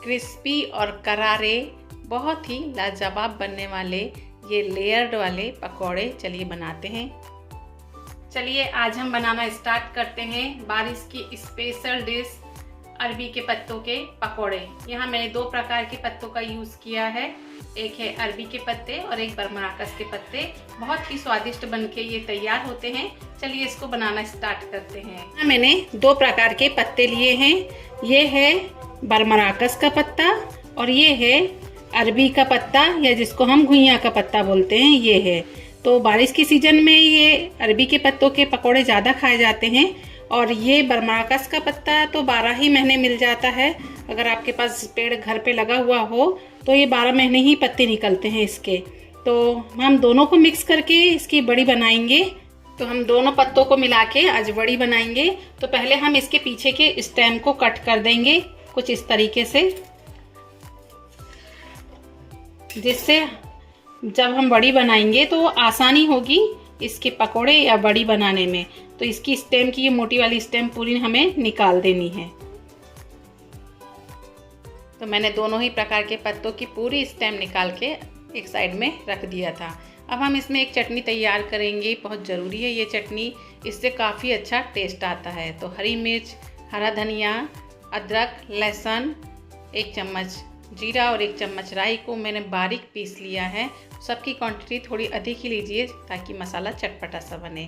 Crispy और करारे बहुत ही लाजवाब बनने वाले ये लेयर्ड वाले पकौड़े चलिए बनाते हैं। चलिए आज हम बनाना स्टार्ट करते हैं बारिश की स्पेशल डिश अरबी के पत्तों के पकौड़े। यहाँ मैंने दो प्रकार के पत्तों का यूज़ किया है, एक है अरबी के पत्ते और एक बरमराकस के पत्ते। बहुत ही स्वादिष्ट बनके ये तैयार होते हैं। चलिए इसको बनाना स्टार्ट करते हैं। यहाँ मैंने दो प्रकार के पत्ते लिए हैं, ये है बरमराकस का पत्ता और ये है अरबी का पत्ता या जिसको हम घुइयां का पत्ता बोलते हैं, ये है। तो बारिश के सीजन में ये अरबी के पत्तों के पकौड़े ज़्यादा खाए जाते हैं और ये बरमराकस का पत्ता तो 12 ही महीने मिल जाता है। अगर आपके पास पेड़ घर पे लगा हुआ हो तो ये 12 महीने ही पत्ते निकलते हैं इसके। तो हम दोनों को मिक्स करके इसकी बड़ी बनाएंगे। तो हम दोनों पत्तों को मिला के आज बड़ी बनाएंगे। तो पहले हम इसके पीछे के स्टेम को कट कर देंगे कुछ इस तरीके से, जिससे जब हम बड़ी बनाएंगे तो आसानी होगी इसके पकोड़े या बड़ी बनाने में। तो इसकी स्टेम की ये मोटी वाली स्टेम पूरी हमें निकाल देनी है। तो मैंने दोनों ही प्रकार के पत्तों की पूरी स्टेम निकाल के एक साइड में रख दिया था। अब हम इसमें एक चटनी तैयार करेंगे, बहुत ज़रूरी है ये चटनी, इससे काफ़ी अच्छा टेस्ट आता है। तो हरी मिर्च, हरा धनिया, अदरक, लहसुन, 1 चम्मच जीरा और 1 चम्मच राई को मैंने बारीक पीस लिया है। सबकी क्वांटिटी थोड़ी अधिक ही लीजिए ताकि मसाला चटपटा सा बने।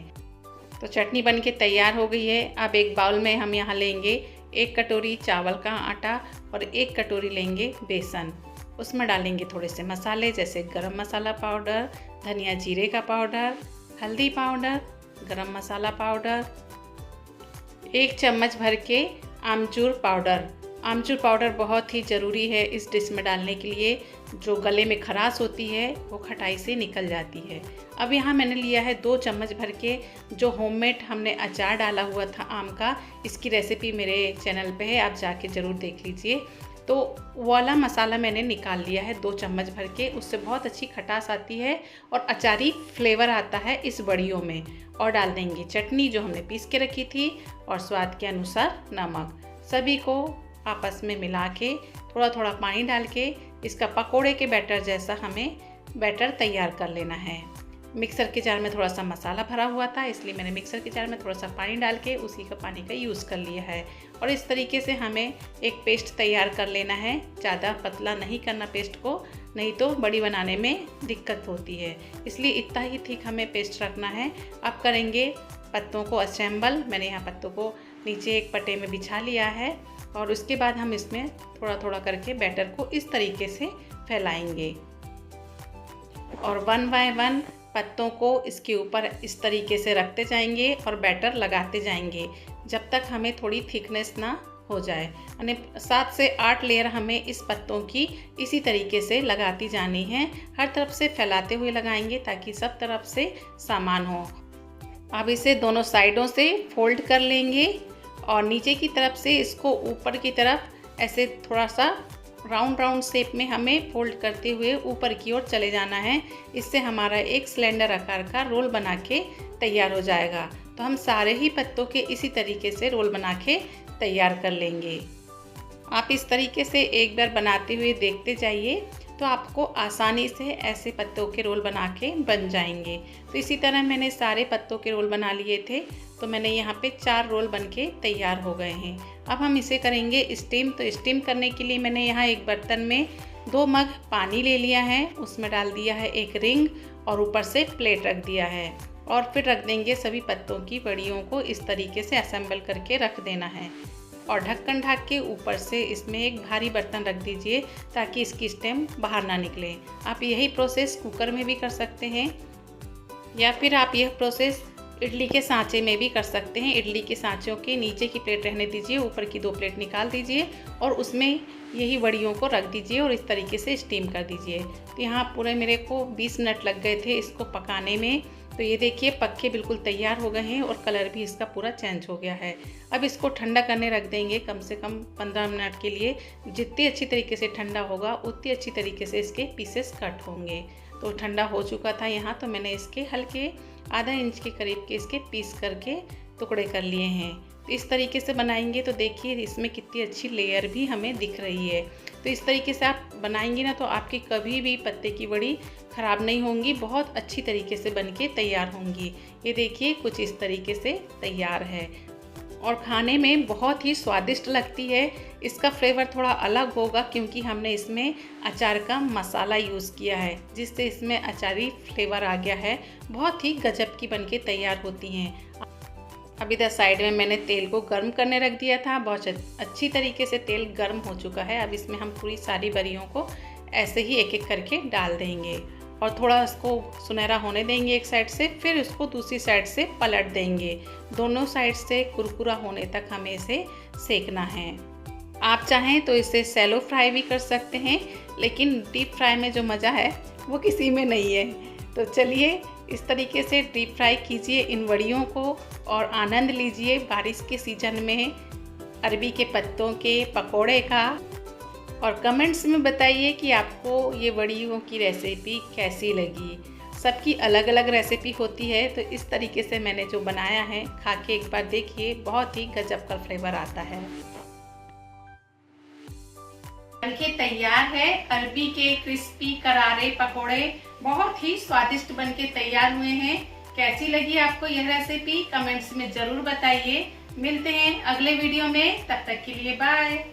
तो चटनी बनके तैयार हो गई है। अब एक बाउल में हम यहाँ लेंगे 1 कटोरी चावल का आटा और 1 कटोरी लेंगे बेसन। उसमें डालेंगे थोड़े से मसाले जैसे गरम मसाला पाउडर, धनिया जीरे का पाउडर, हल्दी पाउडर, गरम मसाला पाउडर, 1 चम्मच भर के आमचूर पाउडर। आमचूर पाउडर बहुत ही ज़रूरी है इस डिश में डालने के लिए। जो गले में खराश होती है वो खटाई से निकल जाती है। अब यहाँ मैंने लिया है 2 चम्मच भर के जो होममेड हमने अचार डाला हुआ था आम का। इसकी रेसिपी मेरे चैनल पे है, आप जाके ज़रूर देख लीजिए। तो वाला मसाला मैंने निकाल लिया है 2 चम्मच भर के, उससे बहुत अच्छी खटास आती है और अचारी फ्लेवर आता है इस बड़ियों में। और डाल देंगे चटनी जो हमने पीस के रखी थी और स्वाद के अनुसार नमक। सभी को आपस में मिला के थोड़ा थोड़ा पानी डाल के इसका पकोड़े के बैटर जैसा हमें बैटर तैयार कर लेना है। मिक्सर के जार में थोड़ा सा मसाला भरा हुआ था, इसलिए मैंने मिक्सर के जार में थोड़ा सा पानी डाल के उसी का पानी का यूज़ कर लिया है। और इस तरीके से हमें एक पेस्ट तैयार कर लेना है। ज़्यादा पतला नहीं करना पेस्ट को, नहीं तो बड़ी बनाने में दिक्कत होती है, इसलिए इतना ही थिक हमें पेस्ट रखना है। अब करेंगे पत्तों को असेंबल। मैंने यहाँ पत्तों को नीचे एक पट्टे में बिछा लिया है और उसके बाद हम इसमें थोड़ा थोड़ा करके बैटर को इस तरीके से फैलाएंगे और 1 बाय 1 पत्तों को इसके ऊपर इस तरीके से रखते जाएंगे और बैटर लगाते जाएंगे जब तक हमें थोड़ी थिकनेस ना हो जाए। यानी 7 से 8 लेयर हमें इस पत्तों की इसी तरीके से लगाती जानी है। हर तरफ से फैलाते हुए लगाएंगे ताकि सब तरफ से सामान हो। अब इसे दोनों साइडों से फोल्ड कर लेंगे और नीचे की तरफ से इसको ऊपर की तरफ ऐसे थोड़ा सा राउंड शेप में हमें फोल्ड करते हुए ऊपर की ओर चले जाना है। इससे हमारा एक सिलेंडर आकार का रोल बना के तैयार हो जाएगा। तो हम सारे ही पत्तों के इसी तरीके से रोल बना के तैयार कर लेंगे। आप इस तरीके से एक बार बनाते हुए देखते जाइए तो आपको आसानी से ऐसे पत्तों के रोल बना के बन जाएंगे। तो इसी तरह मैंने सारे पत्तों के रोल बना लिए थे। तो मैंने यहाँ पे 4 रोल बनके तैयार हो गए हैं। अब हम इसे करेंगे स्टीम। तो स्टीम करने के लिए मैंने यहाँ एक बर्तन में 2 मग पानी ले लिया है, उसमें डाल दिया है 1 रिंग और ऊपर से प्लेट रख दिया है और फिर रख देंगे सभी पत्तों की बड़ियों को इस तरीके से असेंबल करके रख देना है और ढक्कन ढक के ऊपर से इसमें एक भारी बर्तन रख दीजिए ताकि इसकी स्टेम बाहर ना निकले। आप यही प्रोसेस कुकर में भी कर सकते हैं या फिर आप यह प्रोसेस इडली के सांचे में भी कर सकते हैं। इडली के सांचों के नीचे की प्लेट रहने दीजिए, ऊपर की 2 प्लेट निकाल दीजिए और उसमें यही बड़ियों को रख दीजिए और इस तरीके से स्टीम कर दीजिए। तो यहाँ पूरे मेरे को 20 मिनट लग गए थे इसको पकाने में। तो ये देखिए पक्के बिल्कुल तैयार हो गए हैं और कलर भी इसका पूरा चेंज हो गया है। अब इसको ठंडा करने रख देंगे कम से कम 15 मिनट के लिए। जितनी अच्छी तरीके से ठंडा होगा उतनी अच्छी तरीके से इसके पीसेस कट होंगे। तो ठंडा हो चुका था यहाँ, तो मैंने इसके हल्के आधा इंच के करीब के इसके पीस करके टुकड़े कर लिए हैं तो इस तरीके से बनाएंगे तो देखिए इसमें कितनी अच्छी लेयर भी हमें दिख रही है। तो इस तरीके से आप बनाएंगे ना तो आपकी कभी भी पत्ते की बड़ी ख़राब नहीं होंगी, बहुत अच्छी तरीके से बनके तैयार होंगी। ये देखिए कुछ इस तरीके से तैयार है और खाने में बहुत ही स्वादिष्ट लगती है। इसका फ्लेवर थोड़ा अलग होगा क्योंकि हमने इसमें अचार का मसाला यूज़ किया है, जिससे इसमें अचारी फ्लेवर आ गया है। बहुत ही गजब की बनके तैयार होती हैं। अब इधर साइड में मैंने तेल को गर्म करने रख दिया था। बहुत अच्छी तरीके से तेल गर्म हो चुका है। अब इसमें हम पूरी सारी बरियों को ऐसे ही एक एक करके डाल देंगे और थोड़ा इसको सुनहरा होने देंगे एक साइड से, फिर उसको दूसरी साइड से पलट देंगे। दोनों साइड से कुरकुरा होने तक हमें इसे सेकना है। आप चाहें तो इसे सैलो फ्राई भी कर सकते हैं, लेकिन डीप फ्राई में जो मज़ा है वो किसी में नहीं है। तो चलिए इस तरीके से डीप फ्राई कीजिए इन वड़ियों को और आनंद लीजिए बारिश के सीज़न में अरबी के पत्तों के पकोड़े का। और कमेंट्स में बताइए कि आपको ये वड़ियों की रेसिपी कैसी लगी। सबकी अलग अलग रेसिपी होती है, तो इस तरीके से मैंने जो बनाया है खा के एक बार देखिए, बहुत ही गजब का फ्लेवर आता है। बनके तैयार है अरबी के क्रिस्पी करारे पकोड़े, बहुत ही स्वादिष्ट बनके तैयार हुए हैं। कैसी लगी आपको यह रेसिपी कमेंट्स में ज़रूर बताइए। मिलते हैं अगले वीडियो में, तब तक के लिए बाय।